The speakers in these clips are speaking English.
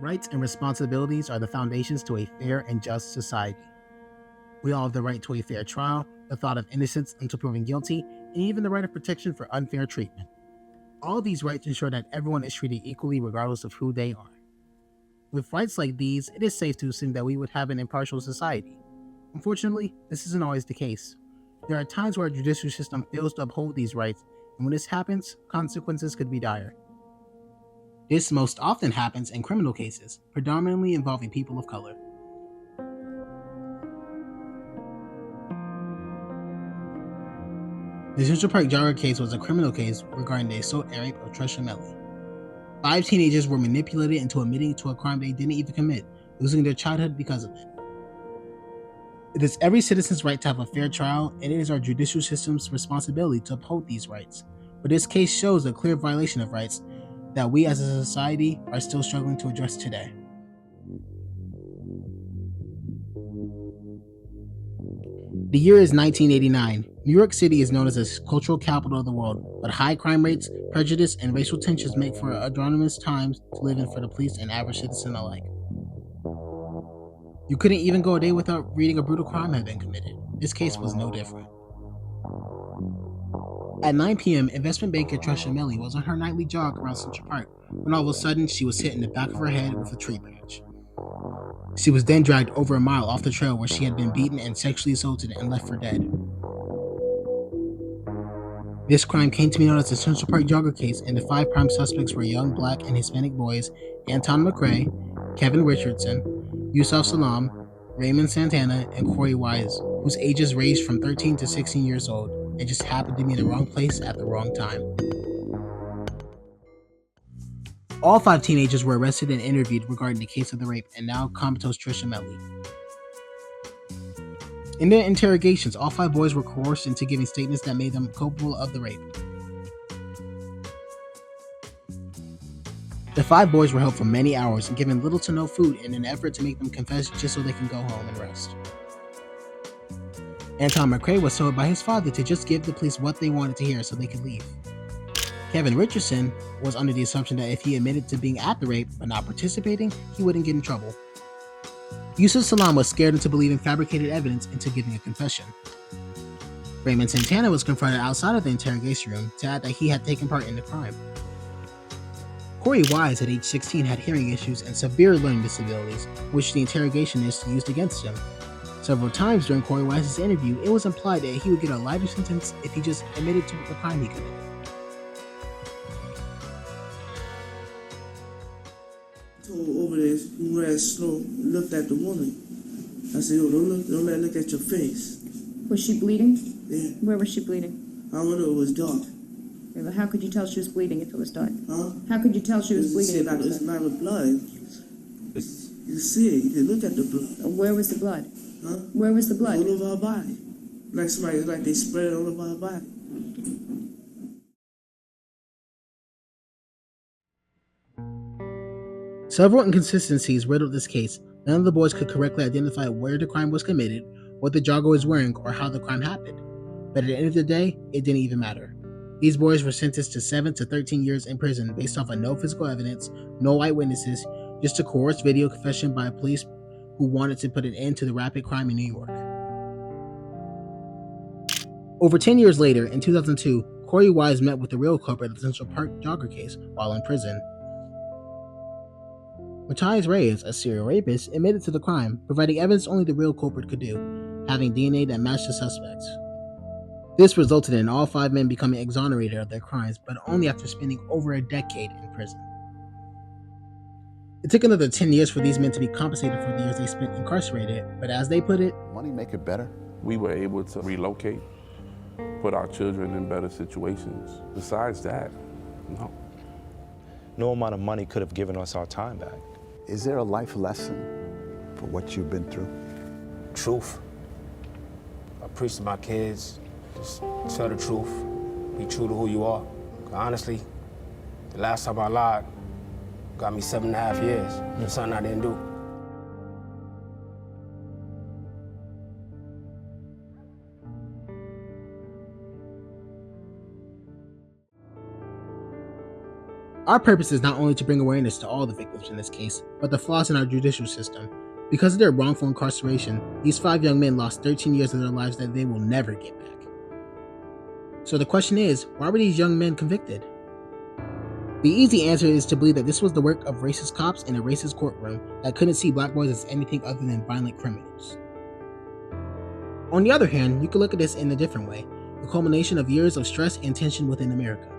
Rights and responsibilities are the foundations to a fair and just society. We all have the right to a fair trial, the thought of innocence until proven guilty, and even the right of protection for unfair treatment. All of these rights ensure that everyone is treated equally regardless of who they are. With rights like these, it is safe to assume that we would have an impartial society. Unfortunately, this isn't always the case. There are times where our judicial system fails to uphold these rights, and when this happens, consequences could be dire. This most often happens in criminal cases, predominantly involving people of color. The Central Park jogger case was a criminal case regarding the assault and rape of Trisha Melly. 5 teenagers were manipulated into admitting to a crime they didn't even commit, losing their childhood because of it. It is every citizen's right to have a fair trial, and it is our judicial system's responsibility to uphold these rights. But this case shows a clear violation of rights that we as a society are still struggling to address today. The year is 1989. New York City is known as the cultural capital of the world, but high crime rates, prejudice, and racial tensions make for adrenaline times to live in for the police and average citizen alike. You couldn't even go a day without reading a brutal crime had been committed. This case was no different. At 9 p.m., investment banker Trisha Melly was on her nightly jog around Central Park when all of a sudden she was hit in the back of her head with a tree branch. She was then dragged over a mile off the trail where she had been beaten and sexually assaulted and left for dead. This crime came to be known as the Central Park jogger case, and the 5 prime suspects were young black and Hispanic boys Anton McRae, Kevin Richardson, Yusuf Salam, Raymond Santana, and Corey Wise, whose ages ranged from 13 to 16 years old, and just happened to be in the wrong place at the wrong time. All 5 teenagers were arrested and interviewed regarding the case of the rape and now comatose Trisha Melly. In their interrogations, all 5 boys were coerced into giving statements that made them culpable of the rape. The 5 boys were held for many hours and given little to no food in an effort to make them confess just so they can go home and rest. Anton McRae was told by his father to just give the police what they wanted to hear so they could leave. Kevin Richardson was under the assumption that if he admitted to being at the rape but not participating, he wouldn't get in trouble. Yusuf Salam was scared into believing fabricated evidence into giving a confession. Raymond Santana was confronted outside of the interrogation room to add that he had taken part in the crime. Corey Wise, at age 16, had hearing issues and severe learning disabilities, which the interrogationists used against him. Several times during Corey Wise's interview, it was implied that he would get a lighter sentence if he just admitted to the crime he committed. Over there, he ran slow, looked at the woman. I said, "Yo, don't let her look at your face." Was she bleeding? Yeah. Where was she bleeding? I don't know, it was dark. Yeah, but how could you tell she was bleeding if it was dark? Huh? How could you tell she was bleeding? It's not with blood. You see it, you can look at the blood. Where was the blood? Huh? Where was the blood? All over our body. Like they spread it all over our body. Several inconsistencies riddled this case. None of the boys could correctly identify where the crime was committed, what the jogger was wearing, or how the crime happened. But at the end of the day, it didn't even matter. These boys were sentenced to 7 to 13 years in prison based off of no physical evidence, no eyewitnesses, just a coerced video confession by police who wanted to put an end to the rapid crime in New York. Over 10 years later, in 2002, Corey Wise met with the real culprit of the Central Park jogger case while in prison. Matthias Reyes, a serial rapist, admitted to the crime, providing evidence only the real culprit could do, having DNA that matched the suspects. This resulted in all 5 men becoming exonerated of their crimes, but only after spending over a decade in prison. It took another 10 years for these men to be compensated for the years they spent incarcerated, but as they put it, money make it better. We were able to relocate, put our children in better situations. Besides that, no. No amount of money could have given us our time back. Is there a life lesson for what you've been through? Truth. I preach to my kids, just tell the truth, be true to who you are. Honestly, the last time I lied got me 7.5 years. It's something I didn't do. Our purpose is not only to bring awareness to all the victims in this case, but the flaws in our judicial system. Because of their wrongful incarceration, these 5 young men lost 13 years of their lives that they will never get back. So the question is, why were these young men convicted? The easy answer is to believe that this was the work of racist cops in a racist courtroom that couldn't see black boys as anything other than violent criminals. On the other hand, you could look at this in a different way, the culmination of years of stress and tension within America.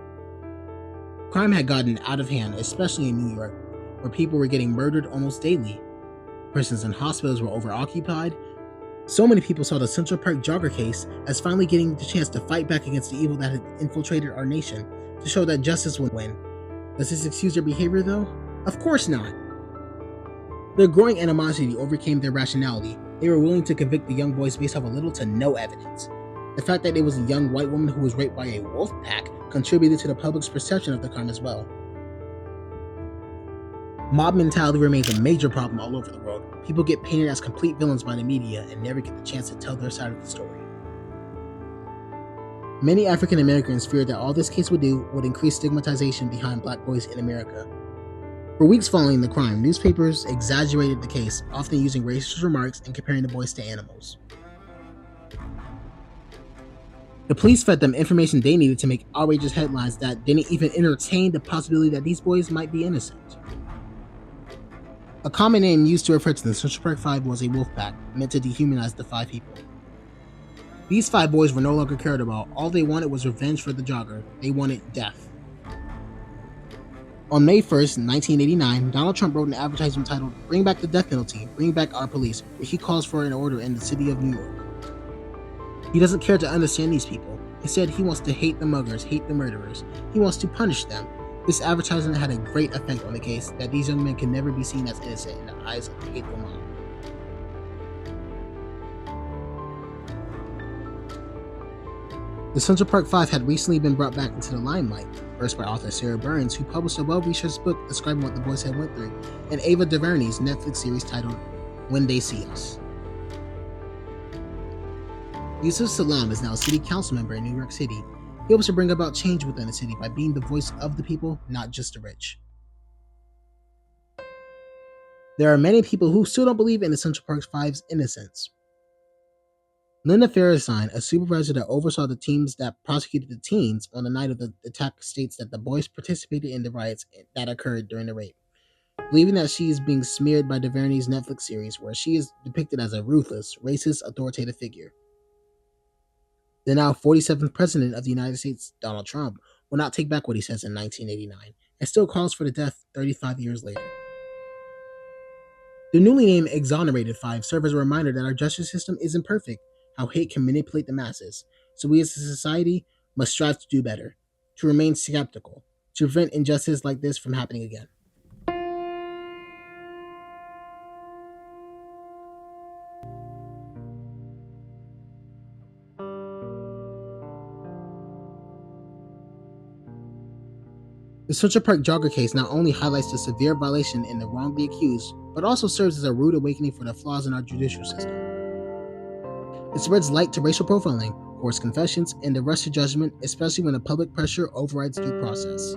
Crime had gotten out of hand, especially in New York, where people were getting murdered almost daily. Prisons and hospitals were overoccupied. So many people saw the Central Park jogger case as finally getting the chance to fight back against the evil that had infiltrated our nation, to show that justice would win. Does this excuse their behavior, though? Of course not. Their growing animosity overcame their rationality. They were willing to convict the young boys based off of little to no evidence. The fact that it was a young white woman who was raped by a wolf pack contributed to the public's perception of the crime as well. Mob mentality remains a major problem all over the world. People get painted as complete villains by the media and never get the chance to tell their side of the story. Many African Americans feared that all this case would do would increase stigmatization behind black boys in America. For weeks following the crime, newspapers exaggerated the case, often using racist remarks and comparing the boys to animals. The police fed them information they needed to make outrageous headlines that didn't even entertain the possibility that these boys might be innocent. A common name used to refer to the Central Park Five was a wolf pack, meant to dehumanize the 5 people. These 5 boys were no longer cared about. All they wanted was revenge for the jogger. They wanted death. On May 1st, 1989, Donald Trump wrote an advertisement titled, "Bring back the death penalty, bring back our police," where he calls for an order in the city of New York. He doesn't care to understand these people. Instead, he wants to hate the muggers, hate the murderers. He wants to punish them. This advertisement had a great effect on the case, that these young men can never be seen as innocent in the eyes of the hateful mob. The Central Park Five had recently been brought back into the limelight, first by author Sarah Burns, who published a well-researched book describing what the boys had went through, and Ava DuVernay's Netflix series titled When They See Us. Yusuf Salam is now a city council member in New York City. He hopes to bring about change within the city by being the voice of the people, not just the rich. There are many people who still don't believe in the Central Park Five's innocence. Linda Farrisine, a supervisor that oversaw the teams that prosecuted the teens on the night of the attack, states that the boys participated in the riots that occurred during the rape, believing that she is being smeared by DuVernay's Netflix series, where she is depicted as a ruthless, racist, authoritative figure. The now 47th President of the United States, Donald Trump, will not take back what he says in 1989, and still calls for the death 35 years later. The newly named Exonerated Five serve as a reminder that our justice system isn't perfect, how hate can manipulate the masses, so we as a society must strive to do better, to remain skeptical, to prevent injustice like this from happening again. The Central Park jogger case not only highlights the severe violation in the wrongly accused, but also serves as a rude awakening for the flaws in our judicial system. It spreads light to racial profiling, coerced confessions, and the rush to judgment, especially when the public pressure overrides due process.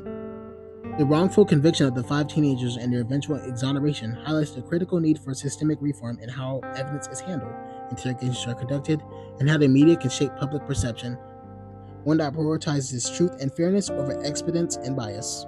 The wrongful conviction of the 5 teenagers and their eventual exoneration highlights the critical need for systemic reform in how evidence is handled, interrogations are conducted, and how the media can shape public perception, one that prioritizes truth and fairness over expedience and bias.